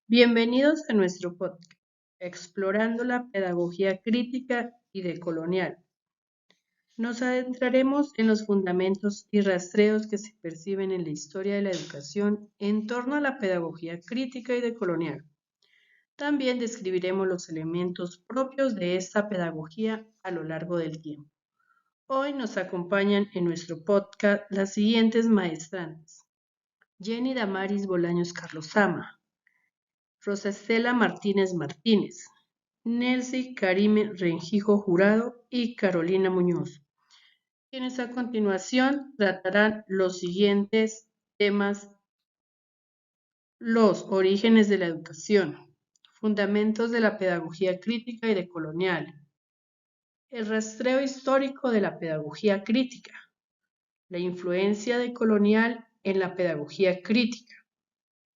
Bienvenidos a nuestro podcast, Explorando la Pedagogía Crítica y Decolonial. Nos adentraremos en los fundamentos y rastreos que se perciben en la historia de la educación en torno a la pedagogía crítica y decolonial. También describiremos los elementos propios de esta pedagogía a lo largo del tiempo. Hoy nos acompañan en nuestro podcast las siguientes maestrantes: Jenny Damaris Bolaños Carlosama, Rosa Estela Martínez Martínez, Nelcy Karime Renjijo Jurado y Carolina Muñoz, quienes a continuación tratarán los siguientes temas: los orígenes de la educación, fundamentos de la pedagogía crítica y decolonial, el rastreo histórico de la pedagogía crítica, la influencia decolonial en la pedagogía crítica,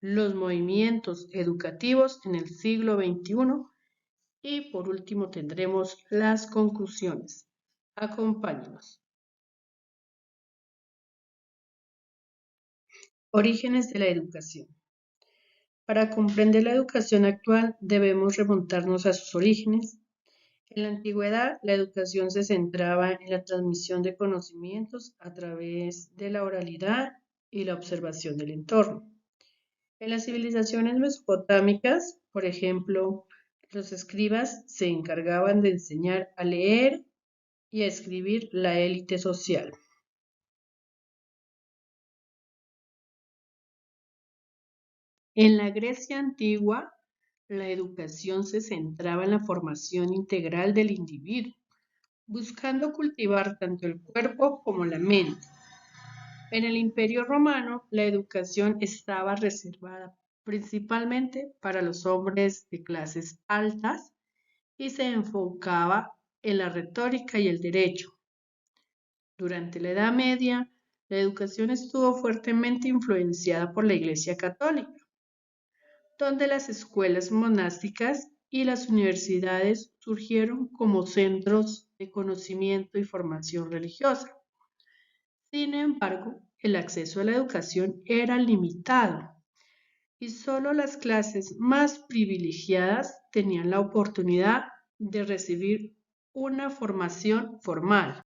los movimientos educativos en el siglo XXI y por último tendremos las conclusiones. Acompáñenos. Orígenes de la educación. Para comprender la educación actual debemos remontarnos a sus orígenes. En la antigüedad, la educación se centraba en la transmisión de conocimientos a través de la oralidad y la observación del entorno. En las civilizaciones mesopotámicas, por ejemplo, los escribas se encargaban de enseñar a leer y a escribir la élite social. En la Grecia antigua, la educación se centraba en la formación integral del individuo, buscando cultivar tanto el cuerpo como la mente. En el Imperio Romano, la educación estaba reservada principalmente para los hombres de clases altas y se enfocaba en la retórica y el derecho. Durante la Edad Media, la educación estuvo fuertemente influenciada por la Iglesia Católica, donde las escuelas monásticas y las universidades surgieron como centros de conocimiento y formación religiosa. Sin embargo, el acceso a la educación era limitado y solo las clases más privilegiadas tenían la oportunidad de recibir una formación formal.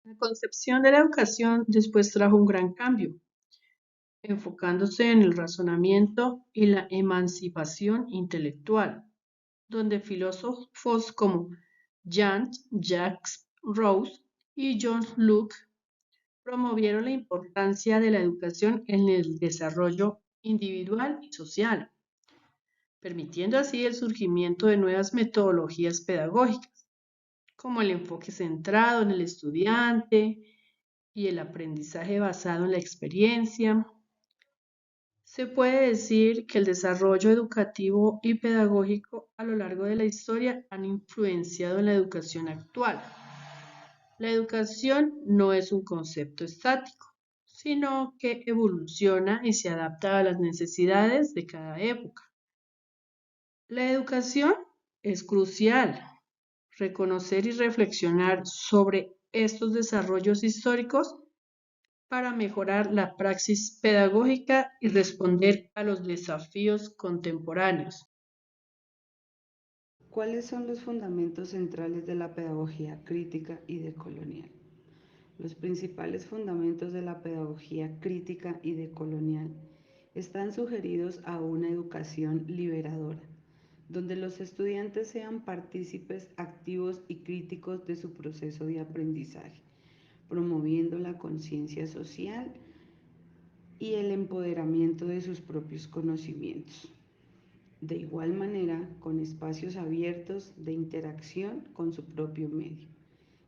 La concepción de la educación después trajo un gran cambio, enfocándose en el razonamiento y la emancipación intelectual, donde filósofos como Jean-Jacques Rousseau y John Locke promovieron la importancia de la educación en el desarrollo individual y social, permitiendo así el surgimiento de nuevas metodologías pedagógicas, como el enfoque centrado en el estudiante y el aprendizaje basado en la experiencia. Se puede decir que el desarrollo educativo y pedagógico a lo largo de la historia han influenciado en la educación actual. La educación no es un concepto estático, sino que evoluciona y se adapta a las necesidades de cada época. La educación es crucial. Reconocer y reflexionar sobre estos desarrollos históricos para mejorar la praxis pedagógica y responder a los desafíos contemporáneos. ¿Cuáles son los fundamentos centrales de la pedagogía crítica y decolonial? Los principales fundamentos de la pedagogía crítica y decolonial están sugeridos a una educación liberadora, donde los estudiantes sean partícipes activos y críticos de su proceso de aprendizaje, promoviendo la conciencia social y el empoderamiento de sus propios conocimientos. De igual manera, con espacios abiertos de interacción con su propio medio.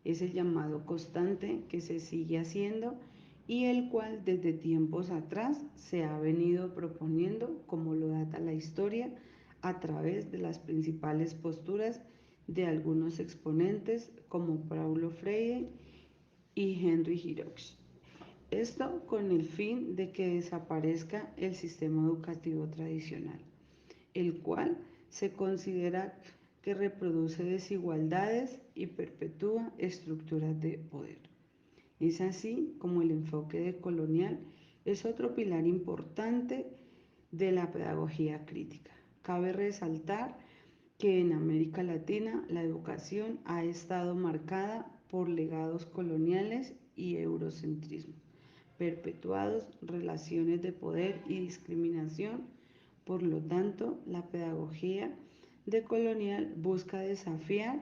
Es el llamado constante que se sigue haciendo y el cual desde tiempos atrás se ha venido proponiendo, como lo data la historia, a través de las principales posturas de algunos exponentes como Paulo Freire y Henry Giroux. Esto con el fin de que desaparezca el sistema educativo tradicional, el cual se considera que reproduce desigualdades y perpetúa estructuras de poder. Es así como el enfoque decolonial es otro pilar importante de la pedagogía crítica. Cabe resaltar que en América Latina la educación ha estado marcada por legados coloniales y eurocentrismo, perpetuados relaciones de poder y discriminación. Por lo tanto, la pedagogía decolonial busca desafiar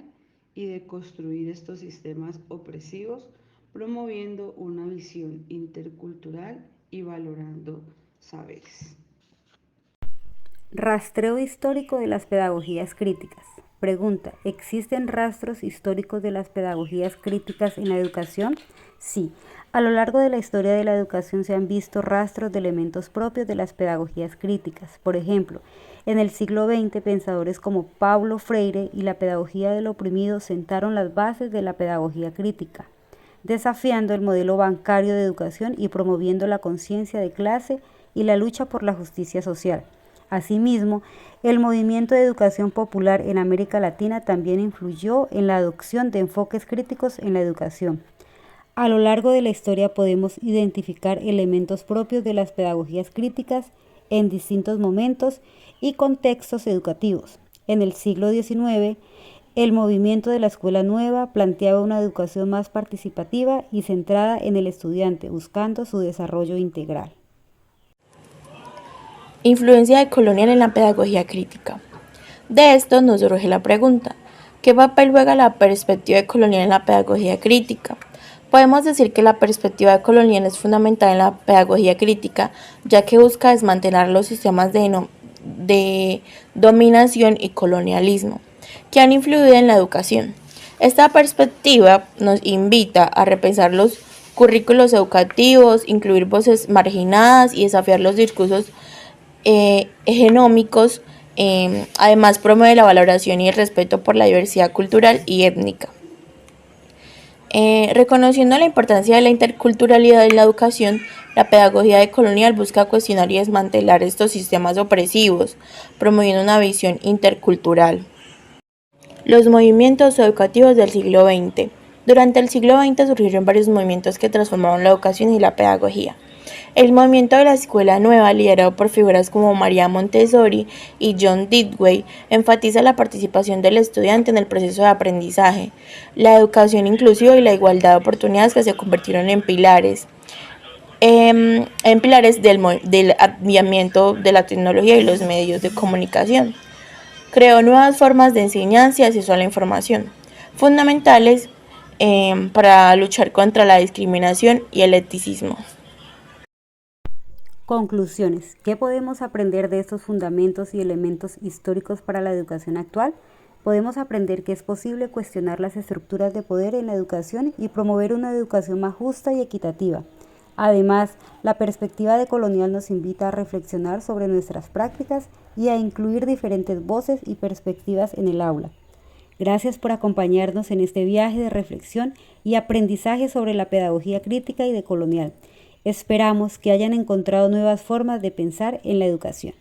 y deconstruir estos sistemas opresivos, promoviendo una visión intercultural y valorando saberes. Rastreo histórico de las pedagogías críticas. Pregunta, ¿existen rastros históricos de las pedagogías críticas en la educación? Sí, a lo largo de la historia de la educación se han visto rastros de elementos propios de las pedagogías críticas. Por ejemplo, en el siglo XX, pensadores como Paulo Freire y la pedagogía del oprimido sentaron las bases de la pedagogía crítica, desafiando el modelo bancario de educación y promoviendo la conciencia de clase y la lucha por la justicia social. Asimismo, el movimiento de educación popular en América Latina también influyó en la adopción de enfoques críticos en la educación. A lo largo de la historia podemos identificar elementos propios de las pedagogías críticas en distintos momentos y contextos educativos. En el siglo XIX, el movimiento de la Escuela Nueva planteaba una educación más participativa y centrada en el estudiante, buscando su desarrollo integral. Influencia decolonial en la pedagogía crítica. De esto nos surge la pregunta, ¿qué papel juega la perspectiva decolonial en la pedagogía crítica? Podemos decir que la perspectiva decolonial es fundamental en la pedagogía crítica, ya que busca desmantelar los sistemas de dominación y colonialismo que han influido en la educación. Esta perspectiva nos invita a repensar los currículos educativos, incluir voces marginadas y desafiar los discursos hegemónicos. Además, promueve la valoración y el respeto por la diversidad cultural y étnica. Reconociendo la importancia de la interculturalidad en la educación, la pedagogía decolonial busca cuestionar y desmantelar estos sistemas opresivos, promoviendo una visión intercultural. Los movimientos educativos del siglo XX. Durante el siglo XX surgieron varios movimientos que transformaron la educación y la pedagogía. El movimiento de la Escuela Nueva, liderado por figuras como María Montessori y John Dewey, enfatiza la participación del estudiante en el proceso de aprendizaje, la educación inclusiva y la igualdad de oportunidades, que se convirtieron en pilares del advenimiento de la tecnología y los medios de comunicación. Creó nuevas formas de enseñanza y acceso a la información, fundamentales para luchar contra la discriminación y el etnicismo. Conclusiones. ¿Qué podemos aprender de estos fundamentos y elementos históricos para la educación actual? Podemos aprender que es posible cuestionar las estructuras de poder en la educación y promover una educación más justa y equitativa. Además, la perspectiva decolonial nos invita a reflexionar sobre nuestras prácticas y a incluir diferentes voces y perspectivas en el aula. Gracias por acompañarnos en este viaje de reflexión y aprendizaje sobre la pedagogía crítica y decolonial. Esperamos que hayan encontrado nuevas formas de pensar en la educación.